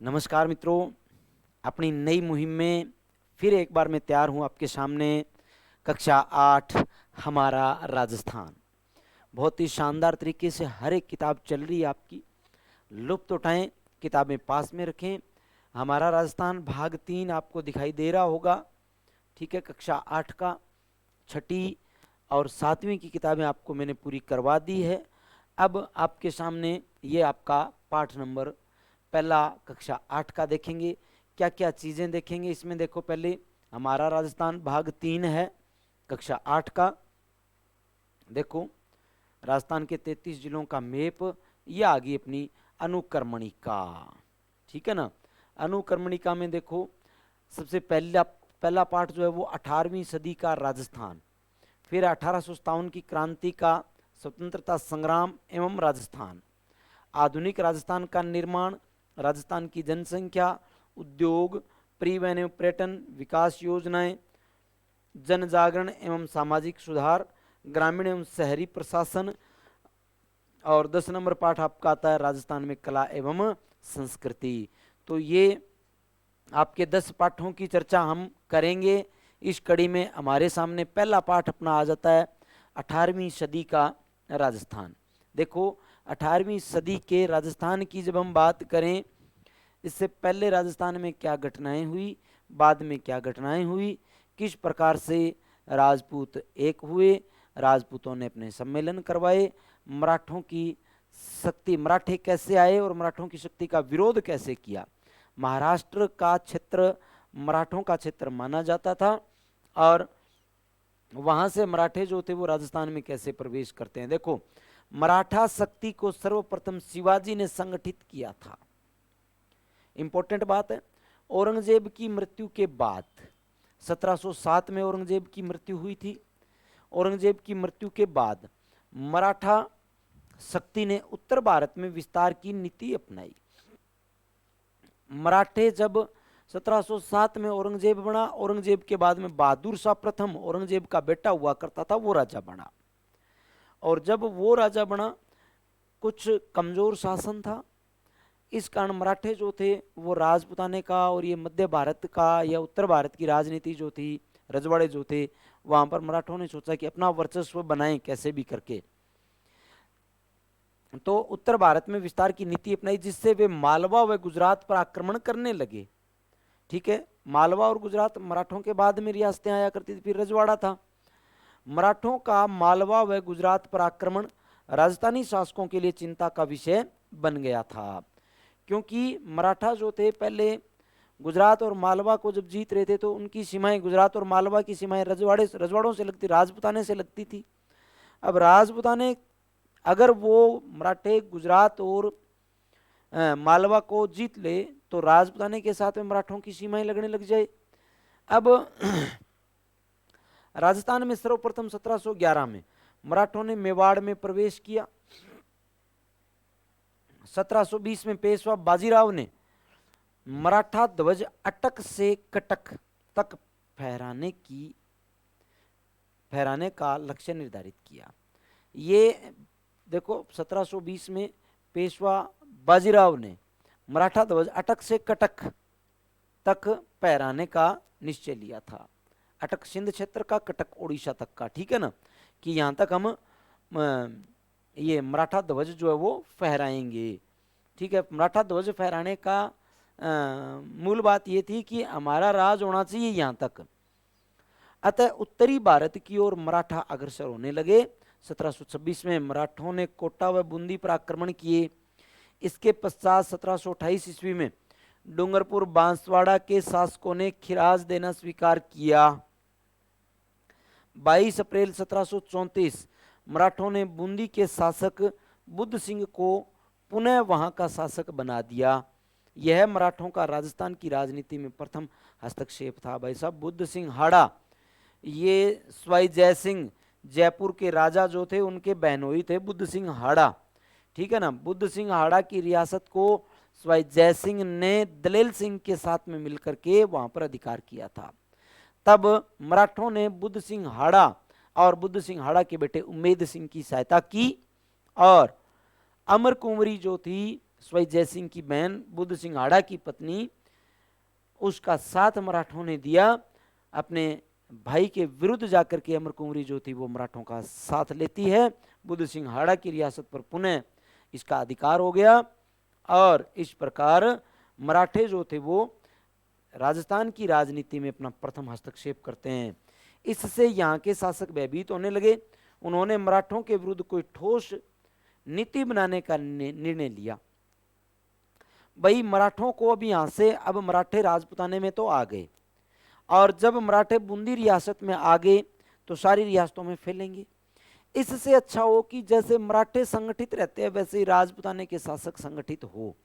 नमस्कार मित्रों, अपनी नई मुहिम में फिर एक बार मैं तैयार हूं आपके सामने। कक्षा 8 हमारा राजस्थान, बहुत ही शानदार तरीके से हर एक किताब चल रही है आपकी। लुत्फ उठाएं, किताबें पास में रखें। हमारा राजस्थान भाग 3 आपको दिखाई दे रहा होगा। ठीक है, कक्षा 8 का छठी और 7वीं की किताबें आपको मैंने पूरी करवा दी है। अब आपके सामने ये आपका पाठ नंबर पहला कक्षा 8 का देखेंगे। क्या क्या चीज़ें देखेंगे इसमें? देखो, पहले हमारा राजस्थान भाग 3 है कक्षा 8 का। देखो, राजस्थान के 33 जिलों का मैप। ये आ गई अपनी अनुक्रमणिका। ठीक है ना। अनुक्रमणिका में देखो, सबसे पहला पाठ जो है वो 18वीं सदी का राजस्थान, फिर 1857 की क्रांति का स्वतंत्रता संग्राम एवं राजस्थान, आधुनिक राजस्थान का निर्माण, राजस्थान की जनसंख्या, उद्योग, परिवहन एवं पर्यटन, विकास योजनाएं, जन जागरण एवं सामाजिक सुधार, ग्रामीण एवं शहरी प्रशासन। और 10 नंबर पाठ आपका आता है राजस्थान में कला एवं संस्कृति। तो ये आपके 10 पाठों की चर्चा हम करेंगे इस कड़ी में। हमारे सामने पहला पाठ अपना आ जाता है 18वीं सदी का राजस्थान। देखो, 18वीं सदी के राजस्थान की जब हम बात करें, इससे पहले राजस्थान में क्या घटनाएं हुई, बाद में क्या घटनाएं हुई, किस प्रकार से राजपूत एक हुए, राजपूतों ने अपने सम्मेलन करवाए, मराठों की शक्ति, मराठे कैसे आए और मराठों की शक्ति का विरोध कैसे किया। महाराष्ट्र का क्षेत्र मराठों का क्षेत्र माना जाता था और वहां से मराठे जो थे वो राजस्थान में कैसे प्रवेश करते हैं। देखो, मराठा शक्ति को सर्वप्रथम शिवाजी ने संगठित किया था। इंपॉर्टेंट बात है। औरंगजेब की मृत्यु के बाद 1707 में औरंगजेब की मृत्यु हुई थी। औरंगजेब की मृत्यु के बाद मराठा शक्ति ने उत्तर भारत में विस्तार की नीति अपनाई। मराठे जब 1707 में औरंगजेब बना, औरंगजेब के बाद में बहादुर शाह प्रथम, औरंगजेब का बेटा हुआ करता था, वो राजा बना। और जब वो राजा बना, कुछ कमजोर शासन था, इस कारण मराठे जो थे वो राजपुताने का और ये मध्य भारत का या उत्तर भारत की राजनीति जो थी, रजवाड़े जो थे, वहां पर मराठों ने सोचा कि अपना वर्चस्व बनाएं कैसे भी करके। तो उत्तर भारत में विस्तार की नीति अपनाई, जिससे वे मालवा व गुजरात पर आक्रमण करने लगे। ठीक है, मालवा और गुजरात मराठों के बाद में रियासतें आया करती थी, फिर रजवाड़ा था। मराठों का मालवा व गुजरात पर आक्रमण राजस्थानी शासकों के लिए चिंता का विषय बन गया था, क्योंकि मराठा जो थे पहले गुजरात और मालवा को जब जीत रहे थे तो उनकी सीमाएं, गुजरात और मालवा की सीमाएं रजवाड़ों से लगती, राजपुताने से लगती थी। अब राजपुताने, अगर वो मराठे गुजरात और मालवा को जीत ले तो राजपुताने के साथ में मराठों की सीमाएं लगने लग जाए। अब राजस्थान में सर्वप्रथम 1711 में मराठों ने मेवाड़ में प्रवेश किया। 1720 में पेशवा बाजीराव ने मराठा ध्वज अटक से कटक तक फहराने का लक्ष्य निर्धारित किया। ये देखो, 1720 में पेशवा बाजीराव ने मराठा ध्वज अटक से कटक तक फहराने का निश्चय लिया था। अटक सिंध क्षेत्र का, कटक उड़ीसा तक का। ठीक है ना, कि यहां तक हम ये मराठा ध्वज जो है वो फहराएंगे। ठीक है, मराठा ध्वज फहराने का मूल बात ये थी कि हमारा राज होना चाहिए यहां तक। अतः उत्तरी भारत की ओर मराठा अग्रसर होने लगे। 1726 में मराठों ने कोटा व बूंदी पर आक्रमण किए। इसके पश्चात 1728 ईस्वी में डूंगरपुर बांसवाड़ा के शासकों ने खिराज देना स्वीकार किया। 22 अप्रैल 1734 मराठों ने बूंदी के शासक बुद्ध सिंह को पुनः वहां का शासक बना दिया। यह मराठों का राजस्थान की राजनीति में प्रथम हस्तक्षेप था। भाई साहब, बुद्ध सिंह हाड़ा, ये स्वाई जय सिंह जयपुर के राजा जो थे उनके बहनोई थे बुद्ध सिंह हाड़ा। ठीक है ना, बुद्ध सिंह हाड़ा की रियासत को स्वाई जय सिंह ने दलेल सिंह के साथ में मिलकर के वहां पर अधिकार किया था। तब मराठों ने बुद्ध सिंह हाड़ा और बुद्ध सिंह हाड़ा के बेटे उम्मेद सिंह की सहायता की और अमर कुंवरी जो थी सवाई जयसिंह की बहन बुद्ध सिंह हाड़ा की पत्नी, उसका साथ मराठों ने दिया। अपने भाई के विरुद्ध जाकर के अमर कुंवरी जो थी वो मराठों का साथ लेती है। बुद्ध सिंह हाड़ा की रियासत पर पुनः इसका अधिकार हो गया और इस प्रकार मराठे जो थे वो राजस्थान की राजनीति में अपना प्रथम हस्तक्षेप करते हैं। इससे यहाँ के शासक भयभीत होने लगे। उन्होंने मराठों के विरुद्ध कोई ठोस नीति बनाने का निर्णय लिया। भाई मराठों को अब यहाँ से, अब मराठे राजपुताने में तो आ गए और जब मराठे बूंदी रियासत में आ गए तो सारी रियासतों में फैलेंगे। इससे अच्छा हो कि जैसे मराठे संगठित रहते हैं वैसे ही राजपुताने के शासक संगठित हो।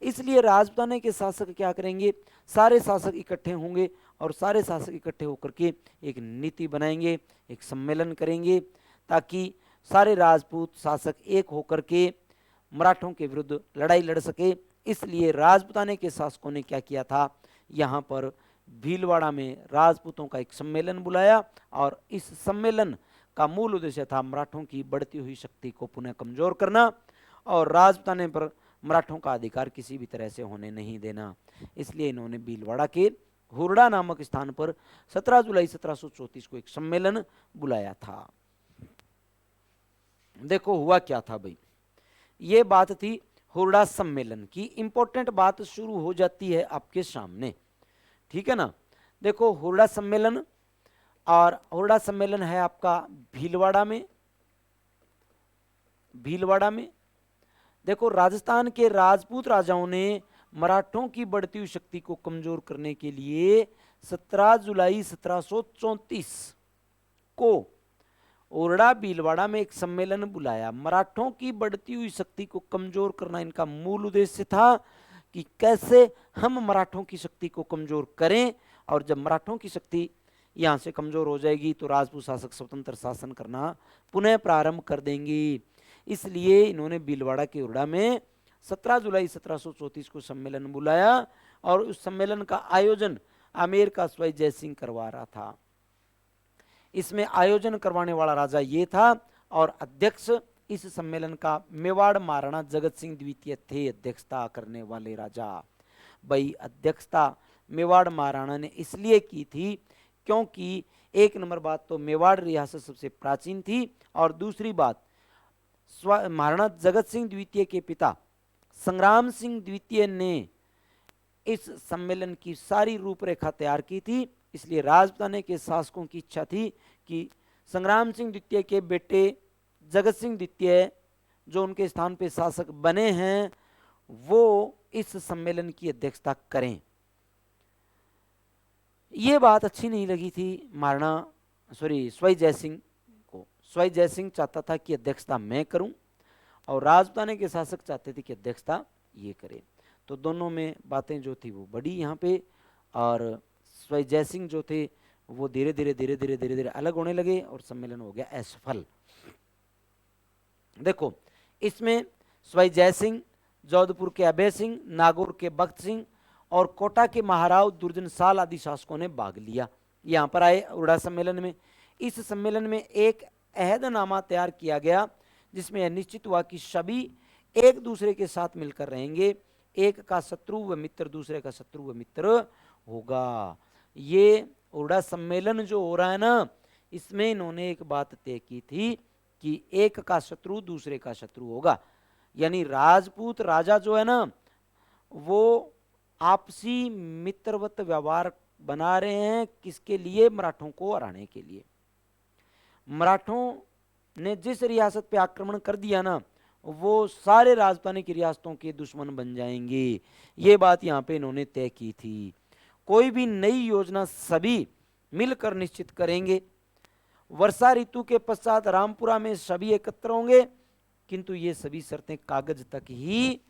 इसलिए राजपुताने के शासक क्या करेंगे, सारे शासक इकट्ठे होंगे और सारे शासक इकट्ठे होकर के एक नीति बनाएंगे, एक सम्मेलन करेंगे ताकि सारे राजपूत शासक एक होकर के मराठों के विरुद्ध लड़ाई लड़ सके। इसलिए राजपुताने के शासकों ने क्या किया था, यहाँ पर भीलवाड़ा में राजपूतों का एक सम्मेलन बुलाया और इस सम्मेलन का मूल उद्देश्य था मराठों की बढ़ती हुई शक्ति को पुनः कमजोर करना और राजपुताने पर मराठों का अधिकार किसी भी तरह से होने नहीं देना। इसलिए इन्होंने भीलवाड़ा के हुरडा नामक स्थान पर 17 जुलाई 1734 को एक सम्मेलन बुलाया था। देखो हुआ क्या था भाई, ये बात थी हुरडा सम्मेलन की। इंपॉर्टेंट बात शुरू हो जाती है आपके सामने, ठीक है ना। देखो हुरडा सम्मेलन, और हुरडा सम्मेलन है आपका भीलवाड़ा में। भीलवाड़ा में देखो राजस्थान के राजपूत राजाओं ने मराठों की बढ़ती हुई शक्ति को कमजोर करने के लिए 17 जुलाई 1734 को ओरडा भीलवाड़ा में एक सम्मेलन बुलाया। मराठों की बढ़ती हुई शक्ति को कमजोर करना इनका मूल उद्देश्य था कि कैसे हम मराठों की शक्ति को कमजोर करें, और जब मराठों की शक्ति यहाँ से कमजोर हो जाएगी तो राजपूत शासक स्वतंत्र शासन करना पुनः प्रारंभ कर देंगे। इसलिए इन्होंने भीलवाड़ा के ओरडा में 17 जुलाई 1734 को सम्मेलन बुलाया और उस सम्मेलन का आयोजन आमेर का सवाई जयसिंह करवा रहा था। इसमें आयोजन करवाने वाला राजा ये था और अध्यक्ष इस सम्मेलन का मेवाड़ महाराणा जगत सिंह द्वितीय थे, अध्यक्षता करने वाले राजा। भाई अध्यक्षता मेवाड़ महाराणा ने इसलिए की थी क्योंकि एक नंबर बात तो मेवाड़ रियासत सबसे प्राचीन थी और दूसरी बात महाराणा जगत सिंह द्वितीय के पिता संग्राम सिंह द्वितीय ने इस सम्मेलन की सारी रूपरेखा तैयार की थी। इसलिए राजपुताने के शासकों की इच्छा थी कि संग्राम सिंह द्वितीय के बेटे जगत सिंह द्वितीय जो उनके स्थान पे शासक बने हैं वो इस सम्मेलन की अध्यक्षता करें। ये बात अच्छी नहीं लगी थी सवाई जयसिंह को। सवाई जयसिंह चाहता था कि अध्यक्षता मैं करूं और राजपुताने के शासक चाहते थे कि अध्यक्षता ये करे। तो दोनों में बातें जो थी वो बड़ी यहाँ पे, और सवाई जयसिंह जो थे वो धीरे धीरे अलग होने लगे और सम्मेलन हो गया असफल। देखो इसमें सवाई जयसिंह, जोधपुर के अभय सिंह, नागौर के बख्त सिंह और कोटा के महाराव दुर्जन साल आदि शासकों ने भाग लिया। यहाँ पर आए उड़ा सम्मेलन में। इस सम्मेलन में एक अहदनामा तैयार किया गया जिसमें यह निश्चित हुआ कि सभी एक दूसरे के साथ मिलकर रहेंगे, एक का शत्रु व मित्र दूसरे का शत्रु व मित्र होगा। ये उड़ा सम्मेलन जो हो रहा है ना, इसमें इन्होंने एक बात तय की थी कि एक का शत्रु दूसरे का शत्रु होगा। यानी राजपूत राजा जो है ना वो आपसी मित्रवत व्यवहार बना रहे हैं, किसके लिए? मराठों को हराने के लिए। मराठों ने जिस रियासत पे आक्रमण कर दिया ना वो सारे राजपुताने की रियासतों के दुश्मन बन जाएंगे। ये बात यहाँ पे इन्होंने तय की थी। कोई भी नई योजना सभी मिलकर निश्चित करेंगे। वर्षा ऋतु के पश्चात रामपुरा में सभी एकत्र होंगे, किंतु ये सभी शर्तें कागज तक ही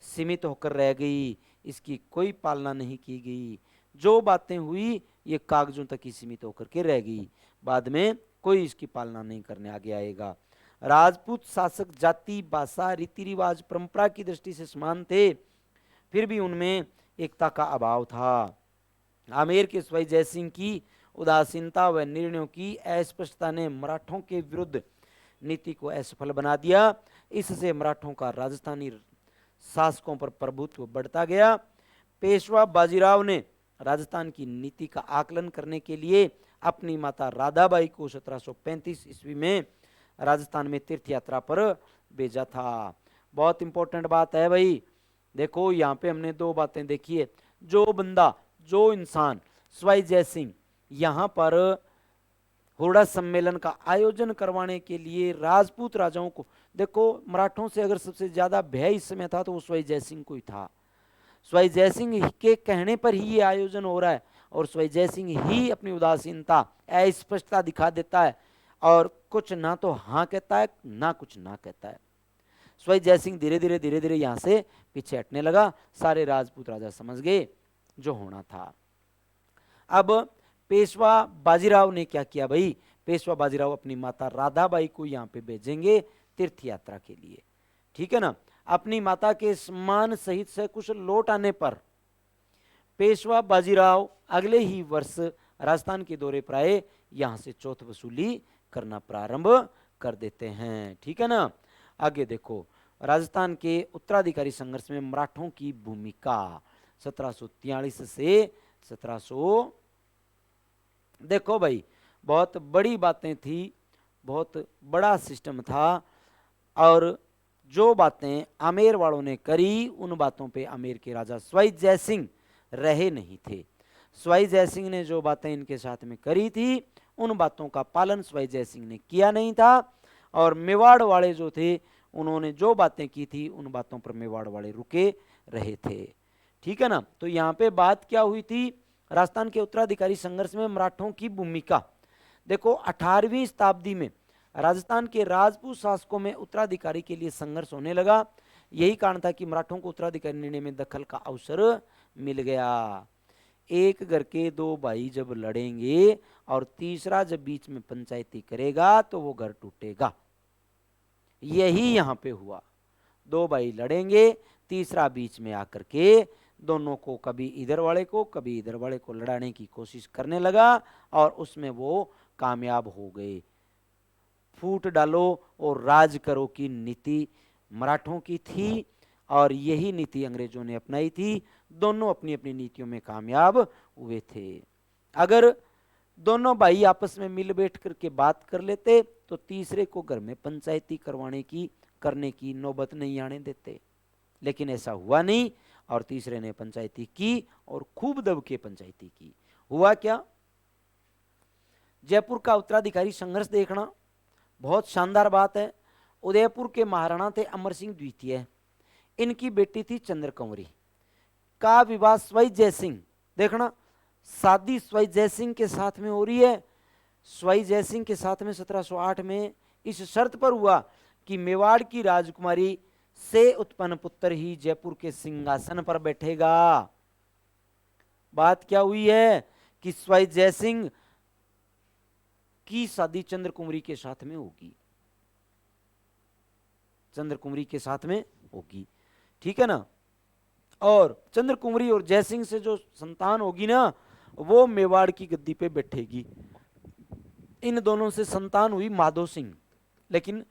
सीमित होकर रह गई, इसकी कोई पालना नहीं की गई। जो बातें हुई ये कागजों तक ही सीमित होकर के रह गई, बाद में कोई इसकी पालना नहीं करने आगे आएगा। राजपूत शासक जाति, भाषा, रीति रिवाज, परंपरा की दृष्टि से समान थे, फिर भी उनमें एकता का अभाव था। आमेर के सवाई जयसिंह की उदासीनता व निर्णयों की अस्पष्टता ने मराठों के विरुद्ध नीति को असफल बना दिया। इससे मराठों का राजस्थानी शासकों पर प्रभुत्व बढ़ता गया। पेशवा बाजीराव ने राजस्थान की नीति का आकलन करने के लिए अपनी माता राधाबाई को 1735 ईस्वी में राजस्थान में तीर्थ यात्रा पर भेजा था। बहुत इंपॉर्टेंट बात है भाई। देखो यहाँ पे हमने दो बातें देखी है। जो बंदा, जो इंसान स्वाई जय सिंह यहाँ पर हुरडा सम्मेलन का आयोजन करवाने के लिए राजपूत राजाओं को, देखो मराठों से अगर सबसे ज्यादा भय इस समय था तो वो स्वाई जय सिंह को ही था। स्वाई जय सिंह के कहने पर ही ये आयोजन हो रहा है और स्वाई जय सिंह ही अपनी उदासीनता, अस्पष्टता दिखा देता है और कुछ ना तो हाँ कहता है ना कुछ ना कहता है। स्वाई जय सिंह धीरे धीरे यहां से पीछे हटने लगा। सारे राजपूत राजा समझ गए जो होना था। अब पेशवा बाजीराव ने क्या किया भाई, पेशवा बाजीराव अपनी माता राधाबाई को यहाँ पे भेजेंगे तीर्थ यात्रा के लिए, ठीक है ना। अपनी माता के सम्मान सहित से कुछ लौट आने पर पेशवा बाजीराव अगले ही वर्ष राजस्थान के दौरे पर आए, यहां से चौथ वसूली करना प्रारंभ कर देते हैं, ठीक है ना। आगे देखो, राजस्थान के उत्तराधिकारी संघर्ष में मराठों की भूमिका 1743 से 1700, देखो भाई बहुत बड़ी बातें थी, बहुत बड़ा सिस्टम था और जो बातें आमेर वालों ने करी उन बातों पे आमेर के राजा स्वाई जय सिंह रहे नहीं थे। स्वाई जय सिंह ने जो बातें इनके साथ में करी थी उन बातों का पालन स्वाई जय सिंह ने किया नहीं था और मेवाड़ वाले जो थे उन्होंने जो बातें की थी उन बातों पर मेवाड़ वाले रुके रहे थे, ठीक है ना। तो यहाँ पे बात क्या हुई थी, राजस्थान के उत्तराधिकारी संघर्ष में मराठों की भूमिका। देखो 18वीं शताब्दी में राजस्थान के राजपूत शासकों में उत्तराधिकारी के लिए संघर्ष होने लगा। यही कारण था कि मराठों को उत्तराधिकारी निर्णय में दखल का अवसर मिल गया। एक घर के दो भाई जब लड़ेंगे और तीसरा जब बीच में पंचायती करेगा तो वो घर टूटेगा। यही यहां पे हुआ। दो भाई लड़ेंगे, तीसरा बीच में आकर के दोनों को कभी इधर वाले को कभी इधर वाले को लड़ाने की कोशिश करने लगा और उसमें वो कामयाब हो गए। फूट डालो और राज करो की नीति मराठों की थी और यही नीति अंग्रेजों ने अपनाई थी। दोनों अपनी अपनी नीतियों में कामयाब हुए थे। अगर दोनों भाई आपस में मिल बैठ करके बात कर लेते तो तीसरे को घर में पंचायती करने की नौबत नहीं आने देते, लेकिन ऐसा हुआ नहीं और तीसरे ने पंचायती की और खूब दब के पंचायती की। हुआ क्या, जयपुर का उत्तराधिकारी संघर्ष देखना बहुत शानदार बात है। उदयपुर के महाराणा थे अमर सिंह द्वितीय, इनकी बेटी थी चंद्र कंवरी का विवाह स्वाई जय सिंह, देखना शादी स्वाई जय सिंह के साथ में हो रही है। स्वाई जय सिंह के साथ में 1708 में इस शर्त पर हुआ कि मेवाड़ की राजकुमारी से उत्पन्न पुत्र ही जयपुर के सिंहासन पर बैठेगा। बात क्या हुई है कि स्वाई जय सिंह की शादी चंद्र कुमारी के साथ में होगी, चंद्र कुमारी के साथ में होगी, ठीक है ना। और चंद्र कुमारी और जय सिंह से जो संतान होगी ना वो मेवाड़ की गद्दी पे बैठेगी। इन दोनों से संतान हुई माधो सिंह, लेकिन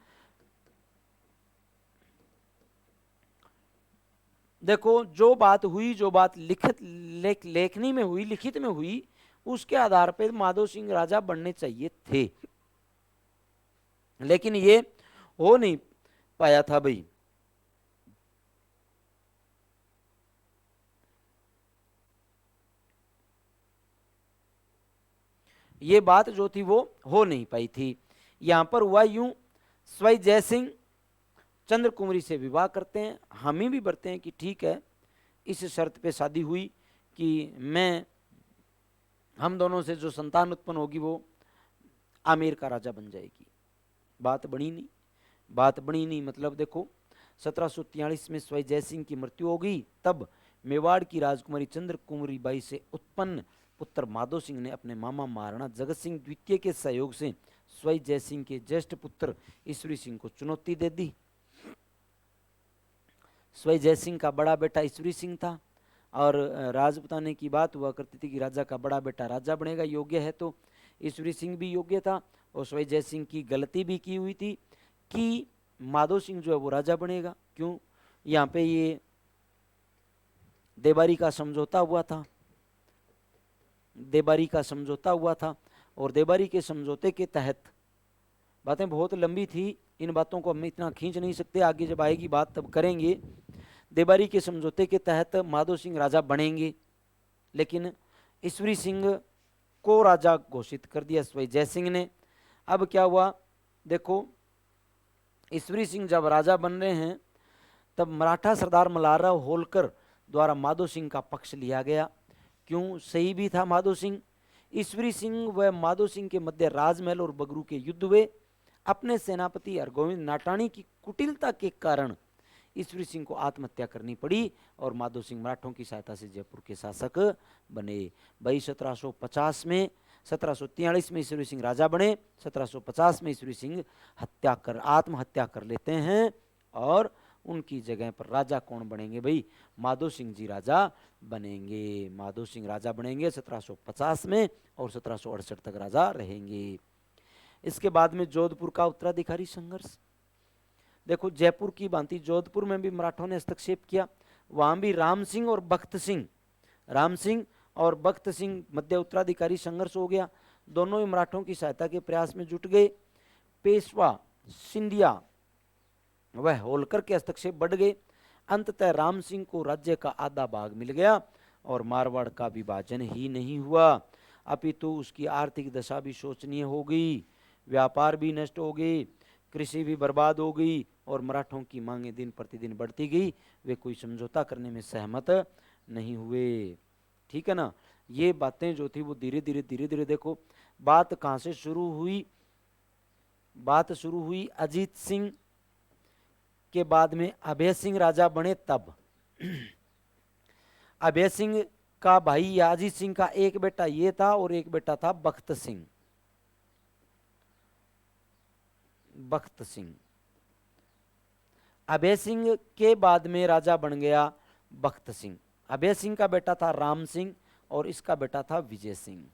देखो जो बात हुई, जो बात लेखनी में हुई, लिखित में हुई, उसके आधार पर माधो सिंह राजा बनने चाहिए थे, लेकिन ये हो नहीं पाया था भाई। ये बात जो थी वो हो नहीं पाई थी। यहां पर हुआ यूं, स्वाई जय सिंह चंद्र कुमारी से विवाह करते हैं, हामी भी बढ़ते हैं कि ठीक है, इस शर्त पे शादी हुई कि हम दोनों से जो संतान उत्पन्न होगी वो आमेर का राजा बन जाएगी। बात बनी नहीं मतलब देखो 1743 में स्वाई जय सिंह की मृत्यु हो गई, तब मेवाड़ की राजकुमारी चंद्र कुमारी बाई से उत्पन्न पुत्र माधो सिंह ने अपने मामा महाराणा जगत सिंह द्वितीय के सहयोग से स्वाई जय सिंह के ज्येष्ठ पुत्र ईश्वरी सिंह को चुनौती दे दी। स्वाई जय सिंह का बड़ा बेटा ईश्वरी सिंह था और राजपुताने की बात हुआ करती थी कि राजा का बड़ा बेटा राजा बनेगा, योग्य है, तो ईश्वरी सिंह भी योग्य था और स्वाई जय सिंह की गलती भी की हुई थी कि माधो सिंह जो है वो राजा बनेगा। क्यों, यहाँ पे ये देबारी का समझौता हुआ था, देबारी का समझौता हुआ था। और देबारी के समझौते के तहत, बातें बहुत लंबी थी, इन बातों को हम इतना खींच नहीं सकते, आगे जब आएगी बात तब करेंगे। देबारी के समझौते के तहत माधो सिंह राजा बनेंगे, लेकिन ईश्वरी सिंह को राजा घोषित कर दिया सवाई जय सिंह ने। अब क्या हुआ देखो, ईश्वरी सिंह जब राजा बन रहे हैं तब मराठा सरदार मल्हारराव होलकर द्वारा माधो सिंह का पक्ष लिया गया। क्यों, सही भी था माधो सिंह। ईश्वरी सिंह व माधो सिंह के मध्य राजमहल और बगरू के युद्ध हुए। अपने सेनापति हरगोविंद नाटाणी की कुटिलता के कारण ईश्वरी सिंह को आत्महत्या करनी पड़ी और माधो सिंह मराठों की सहायता से जयपुर के शासक बने। भाई 1750 में, 1743 में ईश्वरी सिंह राजा बने, 1750 में ईश्वरी सिंह आत्महत्या कर लेते हैं और उनकी जगह पर राजा कौन बनेंगे भाई, माधो सिंह जी राजा बनेंगे। माधो सिंह राजा बनेंगे 1750 में और 1768 तक राजा रहेंगे। इसके बाद में जोधपुर का उत्तराधिकारी संघर्ष। देखो, जयपुर की भांति जोधपुर में भी मराठों ने हस्तक्षेप किया। वहां भी राम सिंह और बख्त सिंह मध्य उत्तराधिकारी संघर्ष हो गया। दोनों ही मराठों की सहायता के प्रयास में जुट गए। पेशवा, सिंधिया वह होलकर के हस्तक्षेप बढ़ गए। अंततः राम सिंह को राज्य का आधा भाग मिल गया और मारवाड़ का विभाजन ही नहीं हुआ, अपितु उसकी आर्थिक दशा भी शोचनीय हो गई, व्यापार भी नष्ट हो गई, कृषि भी बर्बाद हो गई और मराठों की मांगें दिन प्रतिदिन बढ़ती गई। वे कोई समझौता करने में सहमत नहीं हुए। ठीक है ना। ये बातें जो थी वो धीरे धीरे देखो, बात कहां से शुरू हुई, बात शुरू हुई अजीत सिंह के बाद में अभय सिंह राजा बने तब। अभय सिंह का भाई अजीत सिंह का एक बेटा ये था और एक बेटा था बख्त सिंह। अभय सिंह के बाद में राजा बन गया बख्त सिंह। अभय सिंह का बेटा था राम सिंह और इसका बेटा था विजय सिंह।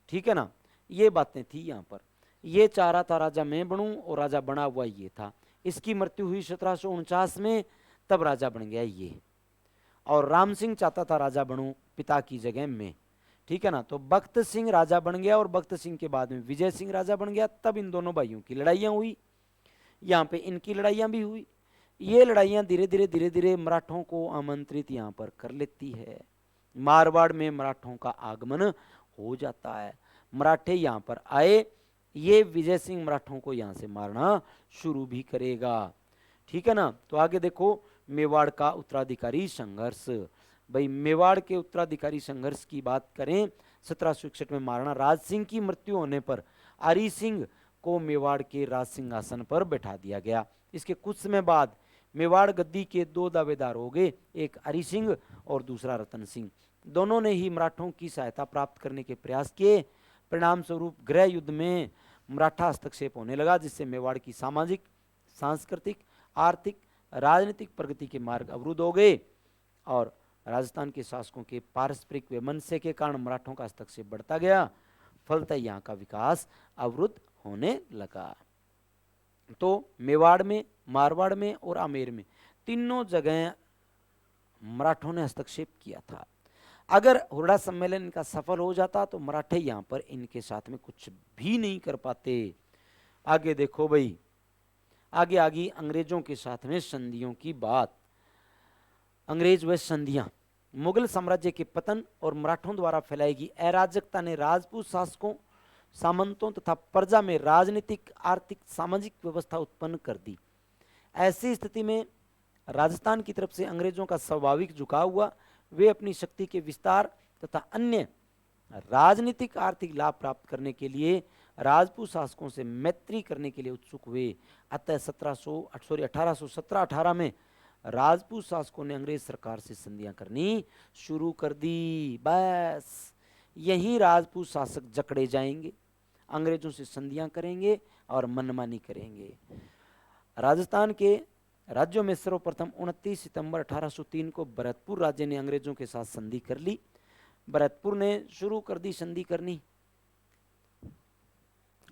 ठीक है ना। ये बातें थी यहां पर। ये चाह रहा था राजा मैं बनूं और राजा बना हुआ ये था। इसकी मृत्यु हुई 1749 में, तब राजा बन गया ये। और राम सिंह चाहता था राजा बनूं पिता की जगह में। ठीक है ना। तो बख्त सिंह राजा बन गया और बख्त सिंह के बाद में विजय सिंह राजा बन गया। तब इन दोनों भाइयों की लड़ाइयां हुई, यहाँ पे इनकी लड़ाइयां भी हुई। ये लड़ाइयां धीरे धीरे मराठों को आमंत्रित यहाँ पर कर लेती है। मारवाड़ में मराठों का आगमन हो जाता है। मराठे यहाँ पर आए, ये विजय सिंह मराठों को यहाँ से मारना शुरू भी करेगा। ठीक है ना। तो आगे देखो, मेवाड़ का उत्तराधिकारी संघर्ष। भाई मेवाड़ के उत्तराधिकारी संघर्ष की बात करें, 1761 में महाराणा राज सिंह की मृत्यु होने पर हरि सिंह को मेवाड़ के राज सिंहासन पर बैठा दिया गया। इसके कुछ समय बाद मेवाड़ गद्दी के दो दावेदार हो गए, एक हरि सिंह और दूसरा रतन सिंह। दोनों ने ही मराठों की सहायता प्राप्त करने के प्रयास किए। परिणाम स्वरूप गृह युद्ध में मराठा हस्तक्षेप होने लगा, जिससे मेवाड़ की सामाजिक, सांस्कृतिक, आर्थिक, राजनीतिक प्रगति के मार्ग अवरुद्ध हो गए और राजस्थान के शासकों के पारस्परिक वैमनस्य के कारण मराठों का हस्तक्षेप बढ़ता गया। फलतः यहाँ का विकास अवरुद्ध होने लगा। तो मेवाड़ में, मारवाड़ में और आमेर में तीनों जगह मराठों ने हस्तक्षेप किया था। अगर हुरडा सम्मेलन इनका सफल हो जाता तो मराठे यहाँ पर इनके साथ में कुछ भी नहीं कर पाते। आगे देखो भाई, आगे आगे अंग्रेजों के साथ में संधियों की बात। अंग्रेज व संधियां। मुगल साम्राज्य के पतन और मराठों द्वारा फैलाई गई अराजकता ने राजपूत शासकों, सामंतों तथा प्रजा में राजनीतिक, आर्थिक, सामाजिक व्यवस्था उत्पन्न कर दी। ऐसी स्थिति में राजस्थान की तरफ से अंग्रेजों का स्वाभाविक झुकाव हुआ। वे अपनी शक्ति के विस्तार तथा अन्य राजनीतिक, आर्थिक लाभ प्राप्त करने के लिए राजपूत शासकों से मैत्री करने के लिए उत्सुक हुए। अतः 1817-18 में राजपूत शासकों ने अंग्रेज सरकार से संधियां करनी शुरू कर दी। बस यही राजपूत शासक जकड़े जाएंगे, अंग्रेजों से संधियां करेंगे और मनमानी करेंगे। राजस्थान के राज्यों में सर्वप्रथम 29 सितंबर 1803 को भरतपुर राज्य ने अंग्रेजों के साथ संधि कर ली। भरतपुर ने शुरू कर दी संधि करनी।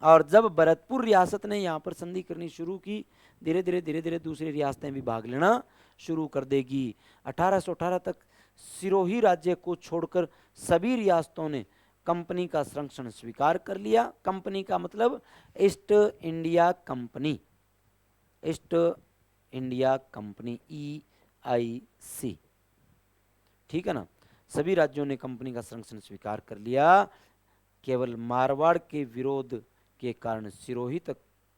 और जब भरतपुर रियासत ने यहाँ पर संधि करनी शुरू की, धीरे धीरे दूसरी रियासतें भी भाग लेना शुरू कर देगी। 1818 तक सिरोही राज्य को छोड़कर सभी रियासतों ने कंपनी का संरक्षण स्वीकार कर लिया। कंपनी का मतलब east India company, east India company, EIC, ठीक है ना। सभी राज्यों ने कंपनी का संरक्षण स्वीकार कर लिया। केवल मारवाड़ के विरोध के कारण सिरोही तक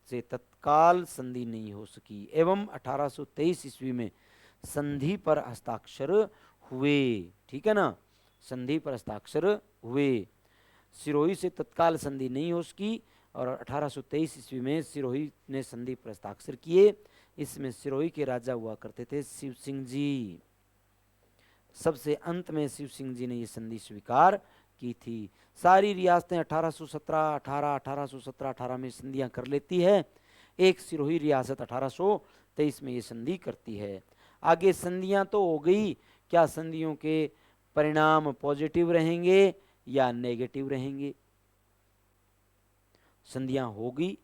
से तत्काल संधि नहीं हो सकी एवं 1823 ईस्वी में संधि पर हस्ताक्षर हुए, ठीक है ना, संधि पर हस्ताक्षर हुए। सिरोही से तत्काल संधि नहीं हो सकी और 1823 ईस्वी में सिरोही ने संधि पर हस्ताक्षर किए। इसमें सिरोही के राजा हुआ करते थे शिव सिंह जी। सबसे अंत में शिव सिंह जी ने ये संधि स्वीकार की थी। सारी रियासतें 1817, 18 में संधियां कर लेती है। एक सिरोही रियासत 1823 में ये संधि करती है। आगे संधियां तो हो गई, क्या संधियों के परिणाम पॉजिटिव रहेंगे या नेगेटिव रहेंगे? संधियां हो गई,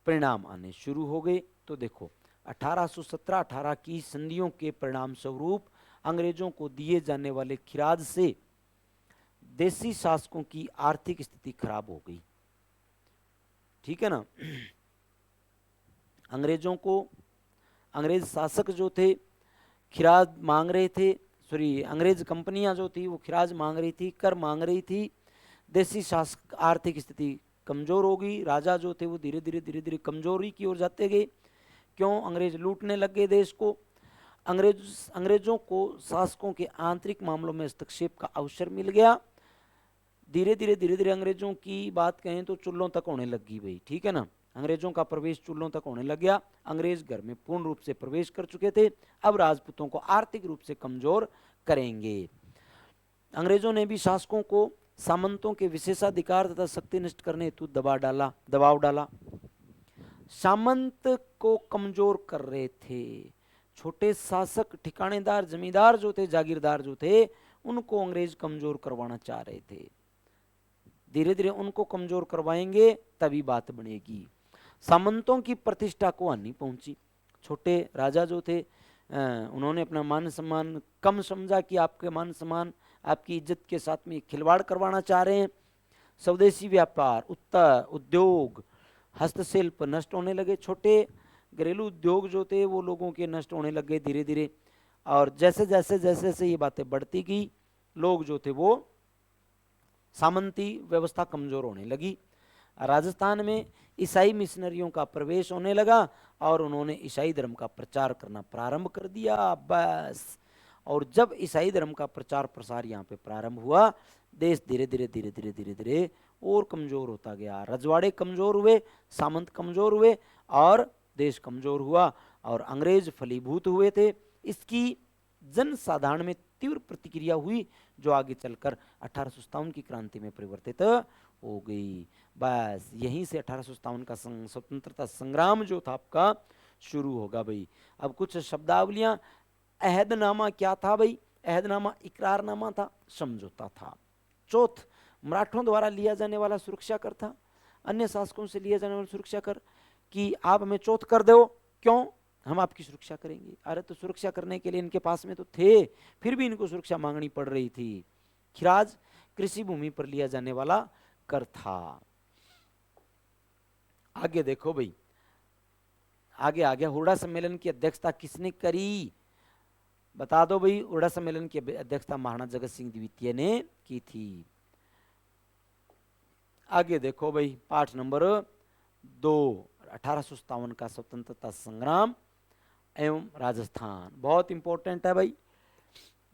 परिणाम आने शुरू हो गए। तो देखो 1817-18 की संधियों के परिणाम स्वरूप अंग्रेजों को दिए जाने वाले खिराज से देसी शासकों की आर्थिक स्थिति खराब हो गई, ठीक है ना। अंग्रेजों को, अंग्रेज शासक जो थे खिराज मांग रहे थे, सॉरी अंग्रेज कंपनियां जो थी वो खिराज मांग रही थी, कर मांग रही थी। देसी शासक आर्थिक स्थिति कमजोर हो गई। राजा जो थे वो धीरे धीरे कमजोरी की ओर जाते गए। क्यों? अंग्रेज लूटने लग गए देश को। अंग्रेजों को शासकों के आंतरिक मामलों में हस्तक्षेप का अवसर मिल गया। धीरे धीरे अंग्रेजों की बात कहें तो चुल्लों तक होने लगी भाई, ठीक है ना। अंग्रेजों का प्रवेश चुल्लों तक होने लग गया। अंग्रेज घर में पूर्ण रूप से प्रवेश कर चुके थे। अब राजपूतों को आर्थिक रूप से कमजोर करेंगे। अंग्रेजों ने भी शासकों को सामंतों के विशेषाधिकार तथा शक्ति नष्ट करने हेतु दबाव डाला। सामंत को कमजोर कर रहे थे। छोटे शासक, ठिकानेदार, जमींदार जो थे, जागीरदार जो थे, उनको अंग्रेज कमजोर करवाना चाह रहे थे। धीरे धीरे उनको कमजोर करवाएंगे तभी बात बनेगी। सामंतों की प्रतिष्ठा को हानि पहुंची। छोटे राजा जो थे उन्होंने अपना मान सम्मान कम समझा कि आपके मान सम्मान, आपकी इज्जत के साथ में खिलवाड़ करवाना चाह रहे हैं। स्वदेशी व्यापार, उद्योग, हस्तशिल्प नष्ट होने लगे। छोटे घरेलू उद्योग जो थे वो लोगों के नष्ट होने लग गए धीरे धीरे। और जैसे जैसे ये बातें बढ़ती गई, लोग जो थे वो सामंती व्यवस्था कमजोर होने लगी। राजस्थान में ईसाई मिशनरियों का प्रवेश होने लगा और उन्होंने ईसाई धर्म का प्रचार करना प्रारंभ कर दिया बस। और जब ईसाई धर्म का प्रचार प्रसार यहाँ पे प्रारंभ हुआ, देश धीरे धीरे और कमजोर होता गया। रजवाड़े कमजोर हुए, सामंत कमजोर हुए और देश कमजोर हुआ और अंग्रेज फलीभूत हुए थे। इसकी जन साधारण में तीव्र प्रतिक्रिया हुई जो आगे चलकर 1857 की क्रांति में परिवर्तित हो गई। बस यहीं से 1857 का स्वतंत्रता संग्राम जो था आपका शुरू होगा भाई। अब कुछ शब्दावलियां। अहदनामा क्या था भाई? अहदनामा इकरारनामा था, समझौता था। चौथ, मराठों द्वारा लिया जाने वाला सुरक्षा कर था, अन्य शासकों से लिया जाने वाला सुरक्षा कर कि आप हमें चौथ कर दो, क्यों? हम आपकी सुरक्षा करेंगे। अरे तो सुरक्षा करने के लिए इनके पास में तो थे, फिर भी इनको सुरक्षा मांगनी पड़ रही थी। खिराज कृषि भूमि पर लिया जाने वाला कर था। आगे देखो भाई, आगे आ गया। हुडा सम्मेलन की अध्यक्षता किसने करी? बता दो भाई। हुडा सम्मेलन की अध्यक्षता महाराणा जगत सिंह द्वितीय ने की थी। आगे देखो भाई, पाठ नंबर 2, 1857 का स्वतंत्रता संग्राम एवं राजस्थान। बहुत इंपॉर्टेंट है भाई,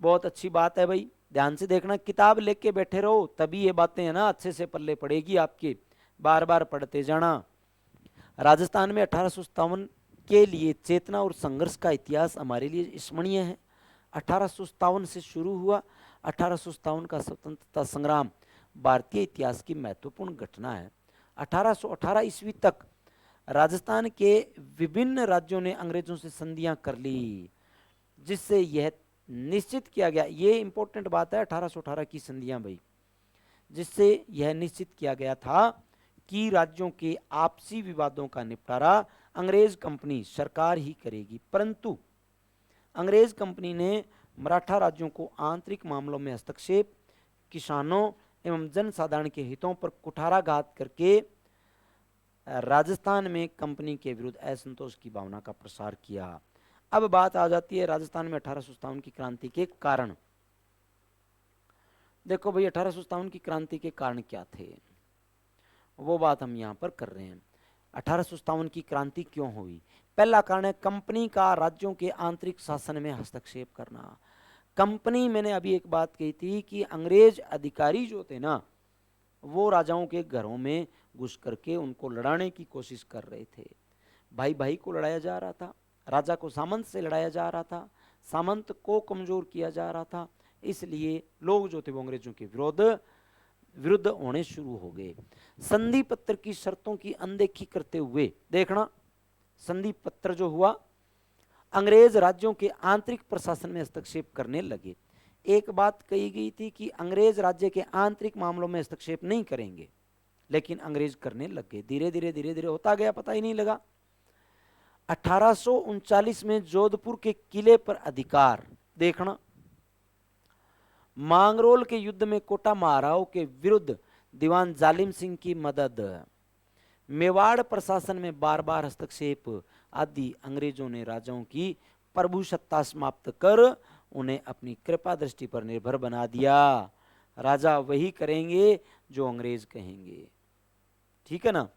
बहुत अच्छी बात है भाई। ध्यान से देखना, किताब लेके बैठे रहो तभी ये बातें है ना अच्छे से पल्ले पड़ेगी आपके, बार बार पढ़ते जाना। राजस्थान में 1857 के लिए चेतना और संघर्ष का इतिहास हमारे लिए स्मरणीय है। 1857 से शुरू हुआ। 1857 का स्वतंत्रता संग्राम भारतीय इतिहास की महत्वपूर्ण घटना है। 1818 ईस्वी तक राजस्थान के विभिन्न राज्यों ने अंग्रेजों से संधियां कर ली, जिससे यह निश्चित किया गया, ये इंपॉर्टेंट बात है 1818 की संधियां भाई, जिससे यह निश्चित किया गया था कि राज्यों के आपसी विवादों का निपटारा अंग्रेज कंपनी सरकार ही करेगी, परंतु अंग्रेज कंपनी ने मराठा राज्यों को आंतरिक मामलों में हस्तक्षेप, किसानों एवं जनसाधारण के हितों पर कुठाराघात करके राजस्थान में कंपनी के विरुद्ध असंतोष की भावना का प्रसार किया। अब बात आ जाती है राजस्थान में 1857 की क्रांति के कारण। देखो भाई 1857 की क्रांति के कारण क्या थे, वो बात हम यहां पर कर रहे हैं। 1857 की क्रांति क्यों हुई? पहला कारण है कंपनी का राज्यों के आंतरिक शासन में हस्तक्षेप करना। कंपनी, मैंने अभी एक बात कही थी कि अंग्रेज अधिकारी जो थे ना, वो राजाओं के घरों में घुस करके उनको लड़ाने की कोशिश कर रहे थे। भाई भाई को लड़ाया जा रहा था, राजा को सामंत से लड़ाया जा रहा था, सामंत को कमजोर किया जा रहा था, इसलिए लोग जो थे वो अंग्रेजों के विरुद्ध होने शुरू हो गए। संधि पत्र की शर्तों की अनदेखी करते हुए, देखना संधि पत्र जो हुआ, अंग्रेज राज्यों के आंतरिक प्रशासन में हस्तक्षेप करने लगे। एक बात कही गई थी कि अंग्रेज राज्य के आंतरिक मामलों में हस्तक्षेप नहीं करेंगे, लेकिन अंग्रेज करने लग गए। धीरे धीरे होता गया, पता ही नहीं लगा। 1839 में जोधपुर के किले पर अधिकार, देखना मांगरोल के युद्ध में कोटा महाराव के विरुद्ध दीवान जालिम सिंह की मदद, मेवाड़ प्रशासन में बार बार हस्तक्षेप आदि अंग्रेजों ने राजाओं की प्रभु सत्ता समाप्त कर उन्हें अपनी कृपा दृष्टि पर निर्भर बना दिया। राजा वही करेंगे जो अंग्रेज कहेंगे, ठीक है ना।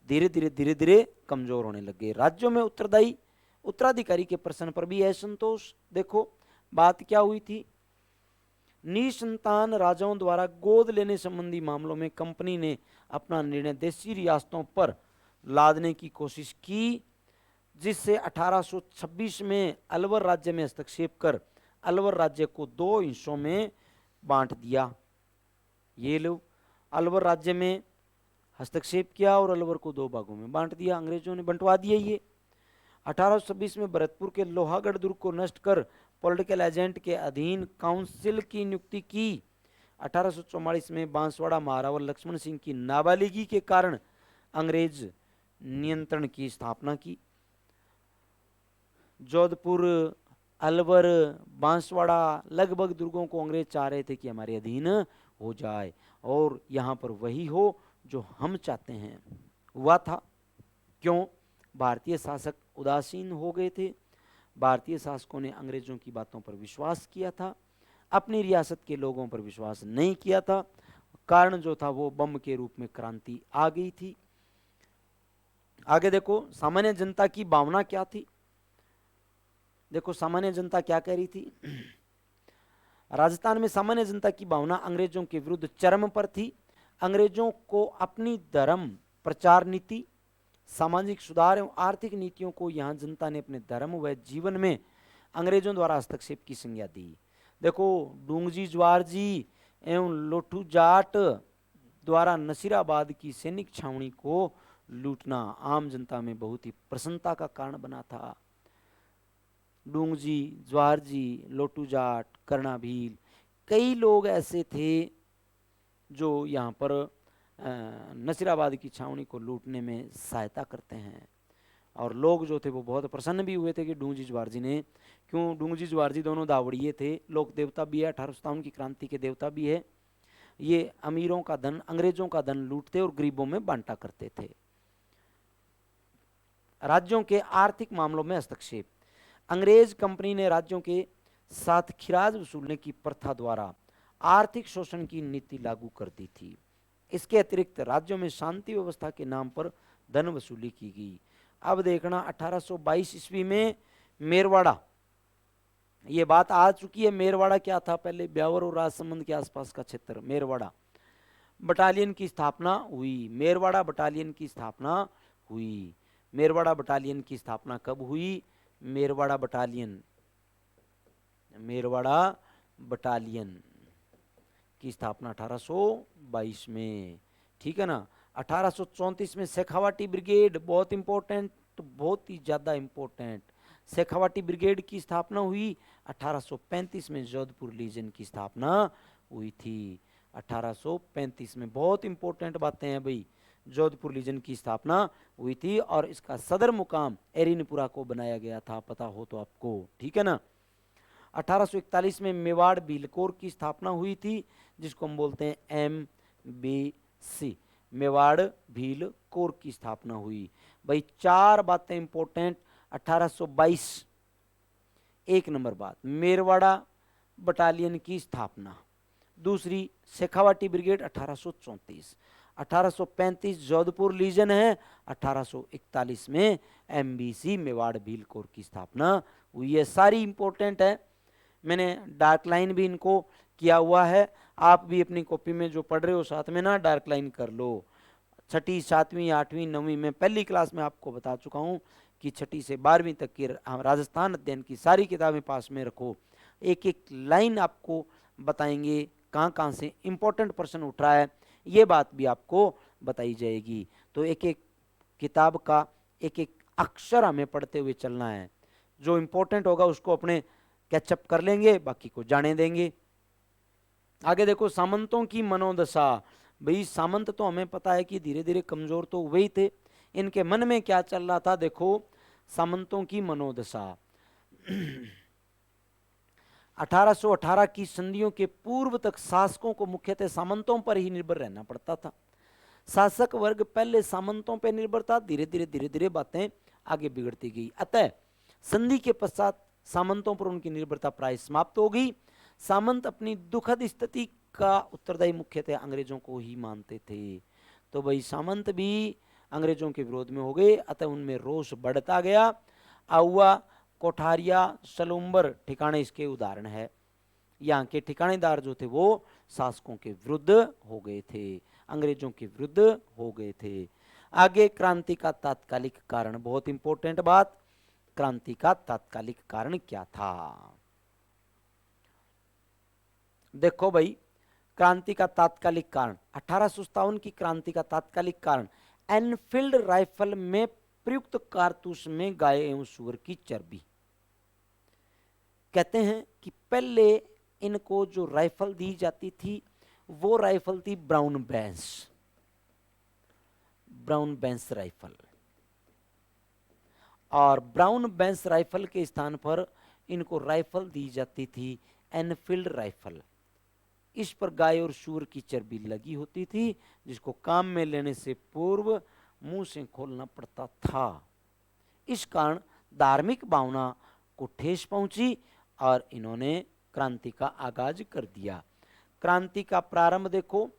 धीरे धीरे कमजोर होने लगे। राज्यों में उत्तराधिकारी के प्रश्न पर भी असंतोष। देखो बात क्या हुई थी, निसंतान राजाओं द्वारा गोद लेने संबंधी मामलों में कंपनी ने अपना निर्णय देशी रियासतों पर लादने की कोशिश की, जिससे 1826 में अलवर राज्य में हस्तक्षेप कर अलवर राज्य को 2 हिस्सों में बांट दिया। ये लो, अलवर राज्य में हस्तक्षेप किया और अलवर को 2 भागों में बांट दिया, अंग्रेजों ने बंटवा दिया। ये 1826 में भरतपुर के लोहागढ़ दुर्ग को नष्ट कर पॉलिटिकल एजेंट के अधीन काउंसिल की नियुक्ति की। 1844 में बांसवाड़ा महारावल लक्ष्मण सिंह की नाबालिगी के कारण अंग्रेज नियंत्रण की स्थापना की। जोधपुर, अलवर, बांसवाड़ा लगभग दुर्गों को अंग्रेज चाह रहे थे कि हमारे अधीन हो जाए और यहाँ पर वही हो जो हम चाहते हैं। हुआ था क्यों? भारतीय शासक उदासीन हो गए थे। भारतीय शासकों ने अंग्रेजों की बातों पर विश्वास किया था, अपनी रियासत के लोगों पर विश्वास नहीं किया था। कारण जो था वो बम के रूप में क्रांति आ गई थी। आगे देखो सामान्य जनता की भावना क्या थी। देखो सामान्य जनता क्या कह रही थी। राजस्थान में सामान्य जनता की भावना अंग्रेजों के विरुद्ध चरम पर थी। अंग्रेजों को अपनी धर्म प्रचार नीति, सामाजिक सुधार एवं आर्थिक नीतियों को यहां जनता ने अपने धर्म व जीवन में अंग्रेजों द्वारा हस्तक्षेप की संज्ञा दी। देखो डूंगजी ज्वार जी एवं लोठू जाट द्वारा नसीराबाद की सैनिक छावनी को लूटना आम जनता में बहुत ही प्रसन्नता का कारण बना था। डूंगजी, ज्वारजी, लोटू जाट, कर्णाभील, कई लोग ऐसे थे जो यहाँ पर नसीराबाद की छावनी को लूटने में सहायता करते हैं। और लोग जो थे वो बहुत प्रसन्न भी हुए थे कि डूंगजी ज्वारजी ने, क्यों डूंगजी ज्वारजी दोनों दावड़िए थे, लोक देवता भी है, 1857 की क्रांति के देवता भी है। ये अमीरों का धन, अंग्रेजों का धन लूटते और गरीबों में बांटा करते थे। राज्यों के आर्थिक मामलों में हस्तक्षेप। अंग्रेज कंपनी ने राज्यों के साथ खिराज वसूलने की प्रथा द्वारा आर्थिक शोषण की नीति लागू कर दी थी। इसके अतिरिक्त राज्यों में शांति व्यवस्था के नाम पर धन वसूली की गई। अब देखना 1822 ईस्वी में मेरवाड़ा, ये बात आ चुकी है। मेरवाड़ा क्या था पहले? ब्यावर और राजसमंद के आसपास का क्षेत्र मेरवाड़ा बटालियन की स्थापना हुई। मेरवाड़ा बटालियन की स्थापना हुई। मेरवाड़ा बटालियन की स्थापना कब हुई? मेरवाड़ा बटालियन की स्थापना 1822 में, ठीक है ना। 1834 में शेखावाटी ब्रिगेड, बहुत इंपॉर्टेंट, बहुत ही ज्यादा इंपॉर्टेंट, शेखावाटी ब्रिगेड की स्थापना हुई। 1835 में जोधपुर लीजन की स्थापना हुई थी। 1835 में बहुत इंपॉर्टेंट बातें हैं भाई। जोधपुर लीजन की स्थापना हुई थी और इसका सदर मुकाम एरिनपुरा को बनाया गया था, पता हो तो आपको, ठीक है ना। 1841 में मेवाड़ भीलकोर की स्थापना हुई थी, जिसको हम बोलते हैं MBC, मेवाड़ भील कोर की स्थापना हुई। भाई 4 बातें इंपॉर्टेंट। 1822 एक नंबर बात, मेरवाड़ा बटालियन की स्थापना। दूसरी, शेखावाटी ब्रिगेड 1834। 1835 जोधपुर लीजन है। 1841 में MBC मेवाड़ भील कोर की स्थापना हुई है। सारी इंपॉर्टेंट है, मैंने डार्क लाइन भी इनको किया हुआ है। आप भी अपनी कॉपी में जो पढ़ रहे हो साथ में ना डार्क लाइन कर लो। 6ठी 7वीं 8वीं 9वीं में पहली क्लास में आपको बता चुका हूँ कि 6ठी से 12वीं तक की राजस्थान अध्ययन की सारी किताबें पास में रखो। एक एक लाइन आपको बताएंगे कहाँ कहाँ से इंपॉर्टेंट प्रश्न उठ रहा है, ये बात भी आपको बताई जाएगी। तो एक एक किताब का एक एक अक्षर हमें पढ़ते हुए चलना है। जो इंपॉर्टेंट होगा उसको अपने कैचअप कर लेंगे, बाकी को जाने देंगे। आगे देखो, सामंतों की मनोदशा। भाई सामंत तो हमें पता है कि धीरे धीरे कमजोर तो हुए ही थे, इनके मन में क्या चल रहा था, देखो सामंतों की मनोदशा। 1818 की संधियों के पूर्व तक शासकों को मुख्यतः सामंतों पर ही निर्भर रहना पड़ता था। शासक वर्ग पहले सामंतों पर निर्भर था, धीरे धीरे बातें आगे बिगड़ती गई। अतः संधि के पश्चात सामंतों पर उनकी निर्भरता प्राय समाप्त हो गई। सामंत अपनी दुखद स्थिति का उत्तरदायी मुख्यतः अंग्रेजों को ही मानते थे। तो भाई सामंत भी अंग्रेजों के विरोध में हो गए, अतः उनमें रोष बढ़ता गया। आउआ, कोठारिया, सलूम्बर ठिकाने इसके उदाहरण है। यहाँ के ठिकानेदार जो थे वो शासकों के विरुद्ध हो गए थे, अंग्रेजों के विरुद्ध हो गए थे। आगे, क्रांति का तात्कालिक कारण, बहुत इंपॉर्टेंट बात। क्रांति का तात्कालिक कारण क्या था? देखो भाई, क्रांति का तात्कालिक कारण, 1857 की क्रांति का तात्कालिक कारण एनफील्ड राइफल में प्रयुक्त कारतूस में गाय एवं सुअर की चर्बी। कहते हैं कि पहले इनको जो राइफल दी जाती थी वो राइफल थी ब्राउन बेंस राइफल, और ब्राउन बेंस राइफल के स्थान पर इनको राइफल दी जाती थी एनफील्ड राइफल। इस पर गाय और सूअर की चर्बी लगी होती थी, जिसको काम में लेने से पूर्व मुंह से खोलना पड़ता था। इस कारण धार्मिक भावना को ठेस पहुंची और इन्होंने क्रांति का आगाज कर दिया। क्रांति का प्रारंभ देखो,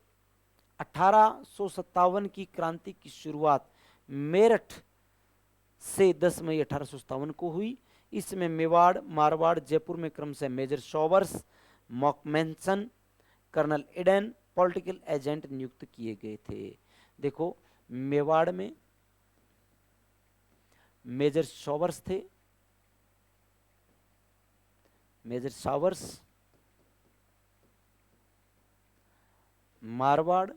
1857 की क्रांति की शुरुआत मेरठ से 10 मई 1857 को हुई। इसमें मेवाड़, मारवाड़, जयपुर में क्रमशः major Sowers, Macmason, colonel Eden political agent नियुक्त किए गए थे। देखो, मेवाड़ में मेजर सॉवर्स थे, मेजर सॉवर्स, मारवाड़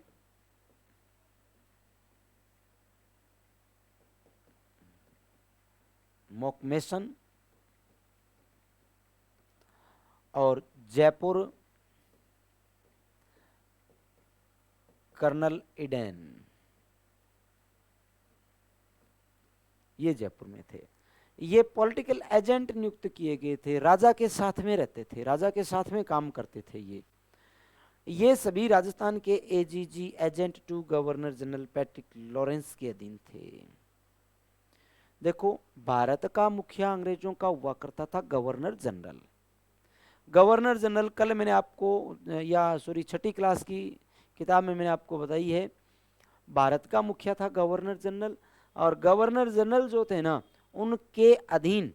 मॉकमेसन, और जयपुर कर्नल एडन, ये जयपुर में थे। ये पॉलिटिकल एजेंट नियुक्त किए गए थे, राजा के साथ में रहते थे, राजा के साथ में काम करते थे। ये सभी राजस्थान के AGG agent to governor general Patrick Lawrence के अधीन थे। देखो, भारत का मुखिया अंग्रेजों का हुआ करता था गवर्नर जनरल। गवर्नर जनरल कल मैंने आपको, या सॉरी 6ठी क्लास की किताब में मैंने आपको बताई है, भारत का मुखिया था गवर्नर जनरल, और गवर्नर जनरल जो थे ना, उनके अधीन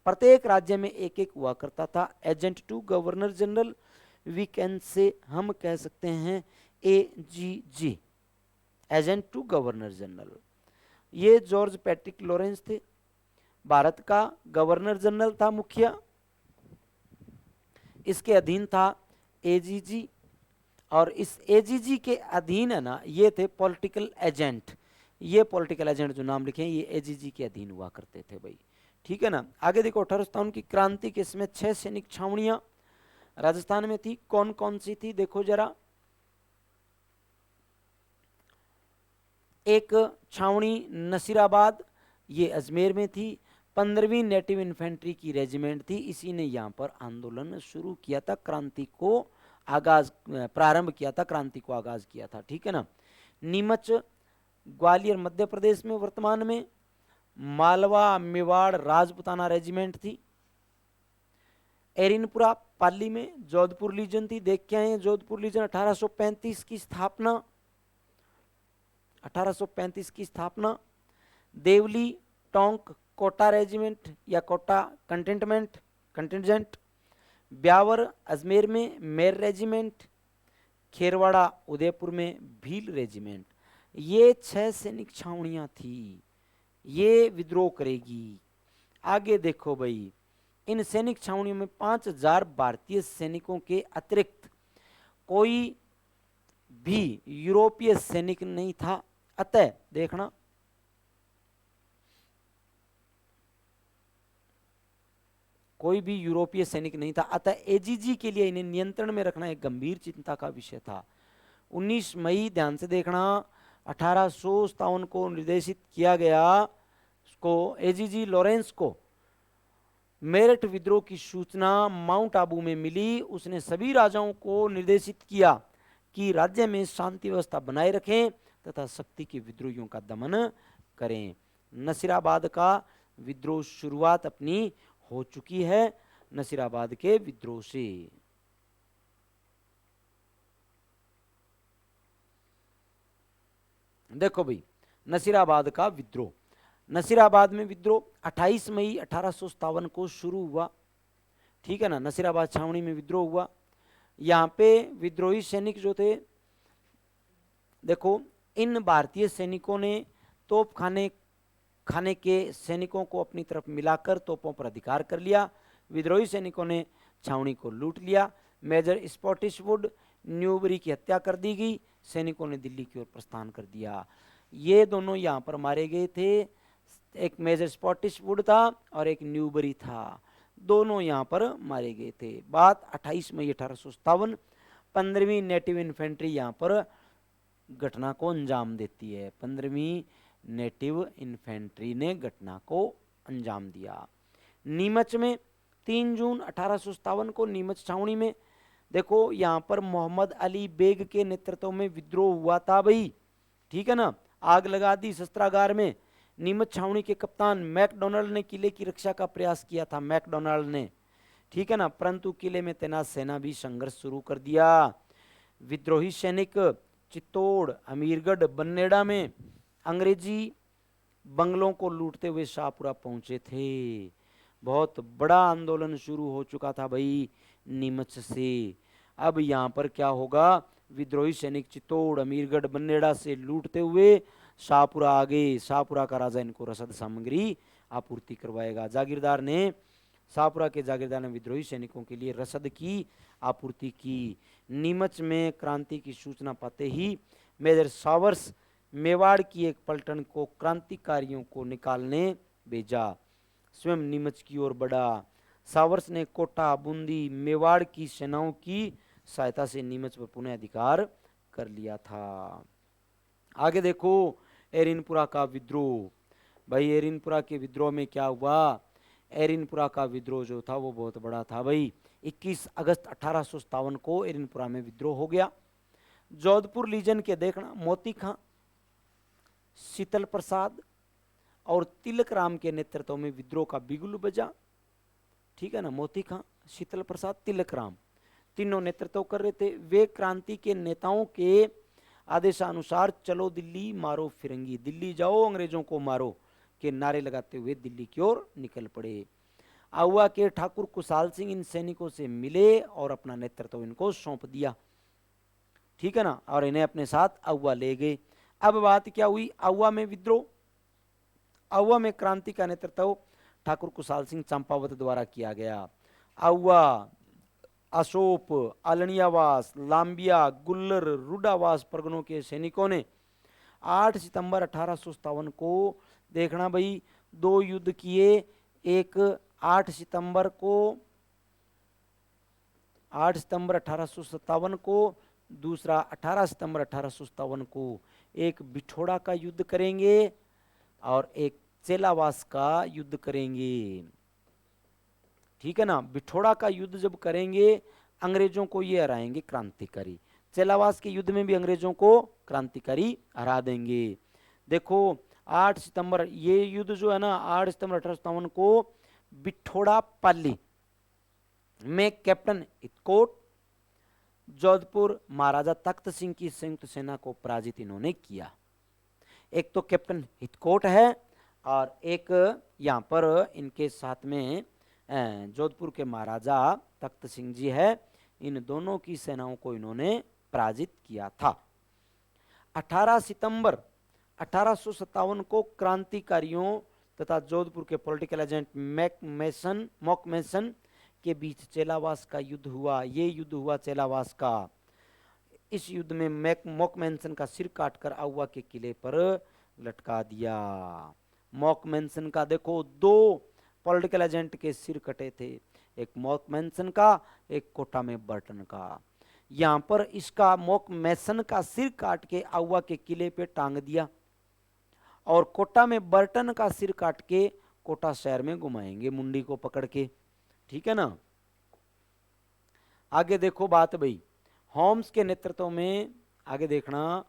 प्रत्येक राज्य में एक एक हुआ करता था agent to governor general. Weekend से हम कह सकते हैं AGG, agent to governor general. ये जॉर्ज पैट्रिक लॉरेंस थे, भारत का गवर्नर जनरल था मुखिया, इसके अधीन था AGG, और इस AGG के अधीन है ना, ये थे पॉलिटिकल एजेंट। ये पॉलिटिकल एजेंट जो नाम लिखे हैं ये AGG के अधीन हुआ करते थे भाई, ठीक है ना। आगे देखो, 1857 की क्रांति के इसमें 6 सैनिक छावनियां राजस्थान में थी। कौन कौन सी थी देखो जरा। एक छावनी नसीराबाद, ये अजमेर में थी। 15वीं नेटिव इन्फेंट्री की रेजिमेंट थी, इसी ने यहाँ पर आंदोलन शुरू किया था, क्रांति को आगाज प्रारंभ किया था, क्रांति को आगाज किया था। ठीक है ना। नीमच ग्वालियर मध्य प्रदेश में वर्तमान में। मालवा मेवाड़ राजपुताना रेजिमेंट थी। एरिनपुरा पाली में जोधपुर लीजन थी, देख के आए जोधपुर लीजन। 1835 की स्थापना, 1835 की स्थापना। देवली टोंक कोटा रेजिमेंट या कोटा कंटिजेंट। ब्यावर अजमेर में मेर रेजिमेंट। खेरवाड़ा उदयपुर में भील रेजिमेंट। ये 6 सैनिक छावनियां थी, ये विद्रोह करेगी। आगे देखो भाई, इन सैनिक छावनियों में 5000 भारतीय सैनिकों के अतिरिक्त कोई भी यूरोपीय सैनिक नहीं था। अतः देखना, कोई भी यूरोपीय सैनिक नहीं था। अतः एजीजी के लिए इन्हें नियंत्रण में रखना एक गंभीर चिंता का विषय था। 19 मई, ध्यान से देखना, 1857 को निर्देशित किया गया को एजीजी लॉरेंस को मेरठ विद्रोह की सूचना माउंट आबू में मिली। उसने सभी राजाओं को निर्देशित किया कि राज्य में शांति व्यवस्था बनाए रखें तथा शक्ति के विद्रोहियों का दमन करें। नसीराबाद का विद्रोह शुरुआत अपनी हो चुकी है, नसीराबाद के विद्रोह से। देखो भाई, नसीराबाद का विद्रोह, नसीराबाद में विद्रोह 28 मई 1857 को शुरू हुआ। ठीक है ना। नसीराबाद छावनी में विद्रोह हुआ। यहाँ पे विद्रोही सैनिक जो थे, देखो, इन भारतीय सैनिकों ने तोप खाने के सैनिकों को अपनी तरफ मिलाकर तोपों पर अधिकार कर लिया। विद्रोही सैनिकों ने छावनी को लूट लिया। मेजर स्पॉटिशवुड न्यूबरी की हत्या कर दी गई। सैनिकों ने दिल्ली की ओर प्रस्थान कर दिया। ये दोनों यहाँ पर मारे गए थे, एक मेजर स्पॉटिशवुड था और एक न्यूबरी था, दोनों यहाँ पर मारे गए थे। बात 28 मई 1857। 15वीं नेटिव इन्फेंट्री यहाँ पर घटना को अंजाम देती है। 15वीं नेटिव इन्फेंट्री ने घटना को अंजाम दिया। नीमच में 3 जून 1857 को नीमच छावनी में, देखो यहाँ पर मोहम्मद अली बेग के नेतृत्व में विद्रोह हुआ था भाई। ठीक है ना। आग लगा दी शस्त्रागार में। नीमच छावनी के कप्तान मैकडोनाल्ड ने किले की रक्षा का प्रयास किया था, मैकडोनाल्ड ने। ठीक है ना। परंतु किले में तैनात सेना भी संघर्ष शुरू कर दिया। विद्रोही सैनिक चित्तौड़, अमीरगढ़, बन्नेड़ा में अंग्रेजी बंगलों को लूटते हुए शाहपुरा पहुंचे थे। बहुत बड़ा आंदोलन शुरू हो चुका था भाई नीमच से। अब यहाँ पर क्या होगा, विद्रोही सैनिक चित्तौड़, अमीरगढ़, बन्नेड़ा से लूटते हुए शाहपुरा आ गए। शाहपुरा का राजा इनको रसद सामग्री आपूर्ति करवाएगा। जागीरदार ने, शाहपुरा के जागीरदार ने विद्रोही सैनिकों के लिए रसद की आपूर्ति की। नीमच में क्रांति की सूचना पाते ही मेजर सावर्स मेवाड़ की एक पलटन को क्रांतिकारियों को निकालने भेजा। स्वयं नीमच की ओर बढ़ा। सावर्स ने कोटा, बूंदी, मेवाड़ की सेनाओं की सहायता से नीमच पर पुनः अधिकार कर लिया था। आगे देखो, एरिनपुरा का विद्रोह। भाई एरिनपुरा के विद्रोह में क्या हुआ, एरिनपुरा का विद्रोह जो था वो बहुत बड़ा था भाई। 21 अगस्त 1857 को एरिनपुरा में विद्रोह हो गया। जोधपुर लीजन के देखना, मोती खां, शीतल प्रसाद और तिलक राम के नेतृत्व में विद्रोह का बिगुल बजा। ठीक है ना। मोती खां, शीतल प्रसाद, तिलक राम तीनों नेतृत्व कर रहे थे। वे क्रांति के नेताओं के आदेशानुसार चलो दिल्ली मारो फिरंगी, दिल्ली जाओ अंग्रेजों को मारो के नारे लगाते हुए दिल्ली की ओर निकल पड़े। आहुआ के ठाकुर कुशाल सिंह इन सैनिकों से मिले और अपना नेतृत्व इनको सौंप दिया। ठीक है ना। और इन्हें अपने साथ आहुआ ले गए। अब बात क्या हुई, आहुआ में विद्रोह। आहुआ में क्रांति का नेतृत्व ठाकुर कुशाल सिंह चंपावत द्वारा किया गया। आहुआ, अशोप, आलनियावास, लांबिया, गुल्लर, रुडावास परगनों के सैनिकों ने 8 सितंबर 1857 को देखना भाई 2 युद्ध किए। एक 8 सितंबर 1857 को, दूसरा 18 सितंबर 1857 को। एक बिठोड़ा का युद्ध करेंगे और एक चेलावास का युद्ध करेंगे। ठीक है ना। बिठोड़ा का युद्ध जब करेंगे अंग्रेजों को ये हराएंगे क्रांतिकारी, चेलावास के युद्ध में भी अंग्रेजों को क्रांतिकारी हरा देंगे। देखो 8 सितंबर ये युद्ध जो है ना 8 सितंबर 1857 को बिठोड़ा पाली में कैप्टन इतकोट जोधपुर महाराजा तख्त सिंह की संयुक्त सेना को पराजित इन्होंने किया। एक तो कैप्टन हितकोट है और एक यहाँ पर इनके साथ में जोधपुर के महाराजा तख्त सिंह जी है। इन दोनों की सेनाओं को इन्होंने पराजित किया था। 18 सितंबर 1857 को क्रांतिकारियों तथा जोधपुर के पॉलिटिकल एजेंट मॉकमेसन के बीच चेलावास का युद्ध हुआ। ये युद्ध हुआ चेलावास का। इस युद्ध में मॉकमेसन का सिर काटकर आउवा के किले पर लटका दिया। मॉकमेसन का देखो 2 पॉलिटिकल एजेंट के सिर कटे थे, एक मॉकमेसन का एक कोटा में बर्टन का। यहां पर इसका मॉकमेसन का सिर काट के आउवा के किले पे टांग दिया और कोटा में बर्टन का सिर काट के कोटा शहर में घुमाएंगे मुंडी को पकड़ के। ठीक है ना। आगे देखो बात भाई, होम्स के नेतृत्व में आगे देखना,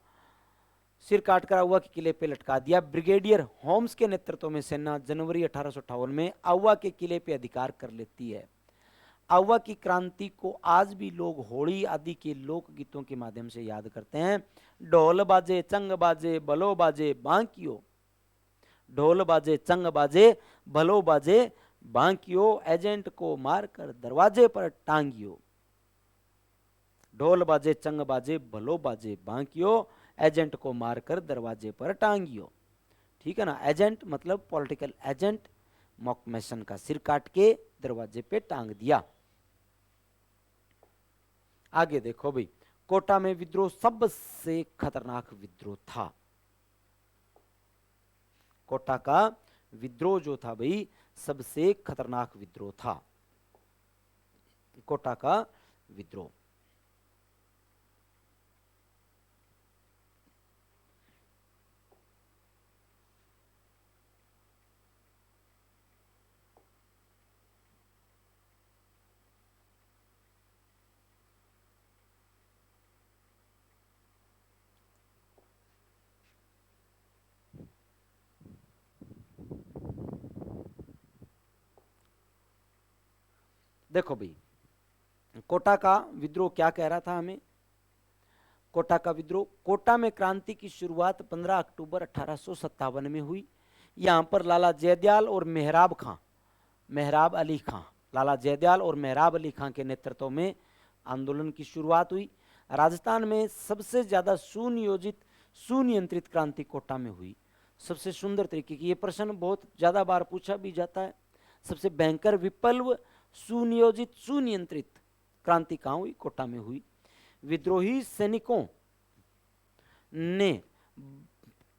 सिर काटकर आउवा के किले पे लटका दिया। ब्रिगेडियर होम्स के नेतृत्व में सेना जनवरी 1858 में आउवा के किले पे अधिकार कर लेती है। आउवा की क्रांति को आज भी लोग होली आदि के लोक गीतों के माध्यम से याद करते हैं। ढोल बाजे चंग बाजे भलो बाजे बांकियो, ढोल बाजे चंग बाजे भलो बाजे बांकियो, एजेंट को मारकर दरवाजे पर टांगियो। ढोल बाजे चंग बाजे भलो बाजे बांकियो, एजेंट को मारकर दरवाजे पर टांगियो। ठीक है ना। एजेंट मतलब पॉलिटिकल एजेंट, मॉकमेसन का सिर काट के दरवाजे पे टांग दिया। आगे देखो भाई, कोटा में विद्रोह सबसे खतरनाक विद्रोह था। कोटा का विद्रोह जो था भाई सबसे खतरनाक विद्रोह था, कोटा का विद्रोह। देखो भाई, कोटा का विद्रोह क्या कह रहा था हमें। कोटा का विद्रोह, कोटा में क्रांति की शुरुआत 15 अक्टूबर 1857 में हुई। यहां पर लाला जयदयाल और मेहराब अली खां, लाला जयदयाल और मेहराब अली खां के नेतृत्व में आंदोलन की शुरुआत हुई। राजस्थान में सबसे ज्यादा सुनियोजित सुनियंत्रित क्रांति कोटा में हुई। सबसे सुंदर तरीके की, ये प्रश्न बहुत ज्यादा बार पूछा भी जाता है, सबसे भयंकर विप्लव सुनियोजित सुनियंत्रित क्रांति कहां हुई, कोटा में हुई। विद्रोही सैनिकों ने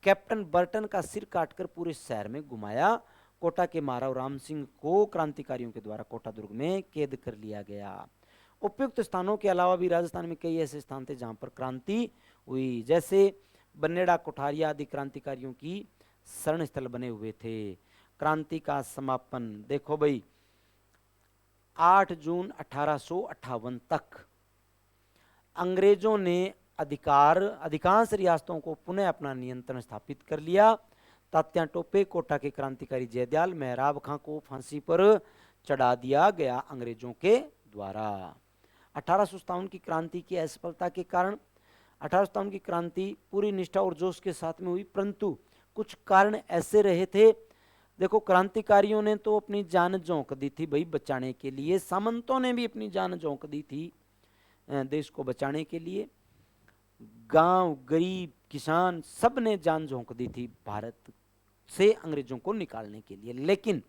कैप्टन बर्टन का सिर काटकर पूरे शहर में घुमाया। कोटा के महाराव राम सिंह को क्रांतिकारियों के द्वारा कोटा दुर्ग में कैद कर लिया गया। उपयुक्त स्थानों के अलावा भी राजस्थान में कई ऐसे स्थान थे जहां पर क्रांति हुई, जैसे बन्नेड़ा कोठारिया आदि क्रांतिकारियों की शरण स्थल बने हुए थे। क्रांति का समापन देखो भाई 8 जून 1858 तक अंग्रेजों ने अधिकांश रियासतों को पुनः अपना नियंत्रण स्थापित कर लिया। तात्या टोपे कोटा के क्रांतिकारी जयदयाल मेहराब खां को फांसी पर चढ़ा दिया गया अंग्रेजों के द्वारा। 1857 की क्रांति की असफलता के कारण 1857 की क्रांति पूरी निष्ठा और जोश के साथ में हुई, परंतु कुछ कारण ऐसे रहे थे। देखो क्रांतिकारियों ने तो अपनी जान झोंक दी थी भाई बचाने के लिए, सामंतों ने भी अपनी जान झोंक दी थी देश को बचाने के लिए। गांव गरीब किसान सब ने जान झोंक दी थी भारत से अंग्रेजों को निकालने के लिए, लेकिन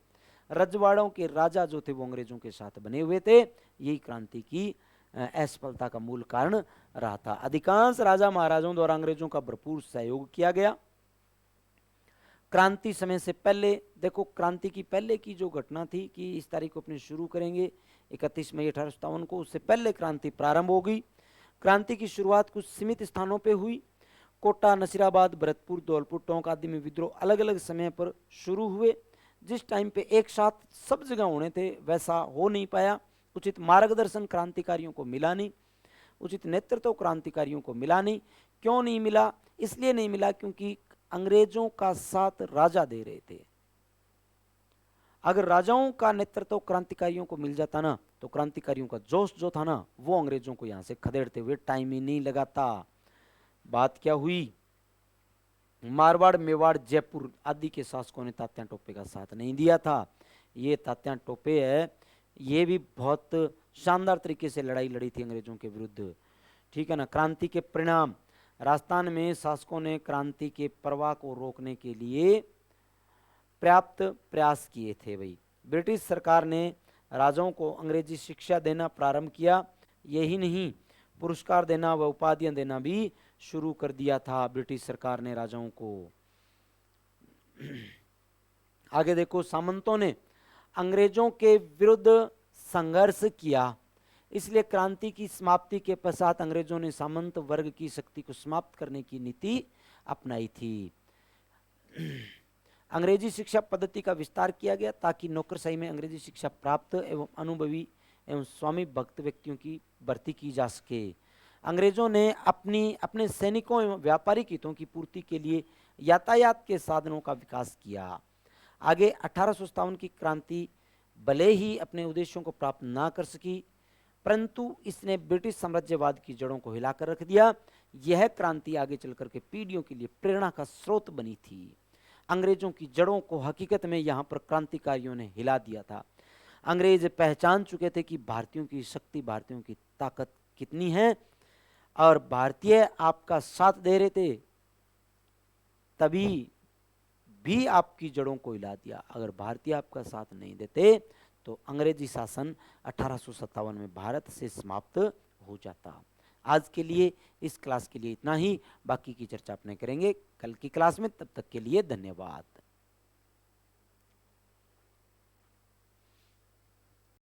रजवाड़ों के राजा जो थे वो अंग्रेजों के साथ बने हुए थे। यही क्रांति की असफलता का मूल कारण रहा था। अधिकांश राजा महाराजाओं द्वारा अंग्रेजों का भरपूर सहयोग किया गया। क्रांति समय से पहले देखो, क्रांति की पहले की जो घटना थी कि इस तारीख को अपने शुरू करेंगे 31 मई 1857 को, उससे पहले क्रांति प्रारंभ हो गई। क्रांति की शुरुआत कुछ सीमित स्थानों पे हुई। कोटा, नसीराबाद, भरतपुर, धौलपुर, टोंक आदि में विद्रोह अलग अलग समय पर शुरू हुए। जिस टाइम पे एक साथ सब जगह होने थे वैसा हो नहीं पाया। उचित मार्गदर्शन क्रांतिकारियों को मिला नहीं, उचित नेतृत्व क्रांतिकारियों को मिला नहीं। क्यों नहीं मिला? इसलिए नहीं मिला क्योंकि अंग्रेजों का साथ राजा दे रहे थे। अगर राजाओं का नेतृत्व क्रांतिकारियों को मिल जाता ना, तो क्रांतिकारियों का जोश जो था ना, वो अंग्रेजों को यहां से खदेड़ते हुए टाइम ही नहीं लगाता। बात क्या हुई? मारवाड़, मेवाड़, जयपुर आदि के शासकों ने तात्या टोपे का साथ नहीं दिया था। ये तात्या टोपे है, ये भी बहुत शानदार तरीके से लड़ाई लड़ी थी अंग्रेजों के विरुद्ध, ठीक है ना। क्रांति के परिणाम, राजस्थान में शासकों ने क्रांति के प्रवाह को रोकने के लिए पर्याप्त प्रयास किए थे भाई। ब्रिटिश सरकार ने राजाओं को अंग्रेजी शिक्षा देना प्रारंभ किया। यही नहीं, पुरस्कार देना व उपाधियां देना भी शुरू कर दिया था ब्रिटिश सरकार ने राजाओं को। आगे देखो, सामंतों ने अंग्रेजों के विरुद्ध संघर्ष किया, इसलिए क्रांति की समाप्ति के पश्चात अंग्रेजों ने सामंत वर्ग की शक्ति को समाप्त करने की नीति अपनाई थी। अंग्रेजी शिक्षा पद्धति का विस्तार किया गया ताकि नौकरशाही में अंग्रेजी शिक्षा प्राप्त एवं अनुभवी एवं स्वामी भक्त व्यक्तियों की भर्ती की जा सके। अंग्रेजों ने अपने सैनिकों एवं व्यापारिक हितों की पूर्ति के लिए यातायात के साधनों का विकास किया। आगे 1857 की क्रांति भले ही अपने उद्देश्यों को प्राप्त ना कर सकी, परंतु इसने ब्रिटिश साम्राज्यवाद की जड़ों को हिलाकर रख दिया। यह क्रांति आगे चलकर के पीढ़ियों के लिए प्रेरणा का स्रोत बनी थी। अंग्रेजों की जड़ों को हकीकत में यहाँ पर क्रांतिकारियों ने हिला दिया था। अंग्रेज पहचान चुके थे कि भारतीयों की शक्ति, भारतीयों की ताकत कितनी है, और भारतीय आपका साथ दे रहे थे तभी भी आपकी जड़ों को हिला दिया। अगर भारतीय आपका साथ नहीं देते तो अंग्रेजी शासन 1857 में भारत से समाप्त हो जाता। आज के लिए इस क्लास के लिए इतना ही, बाकी की चर्चा अपने करेंगे कल की क्लास में। तब तक के लिए धन्यवाद।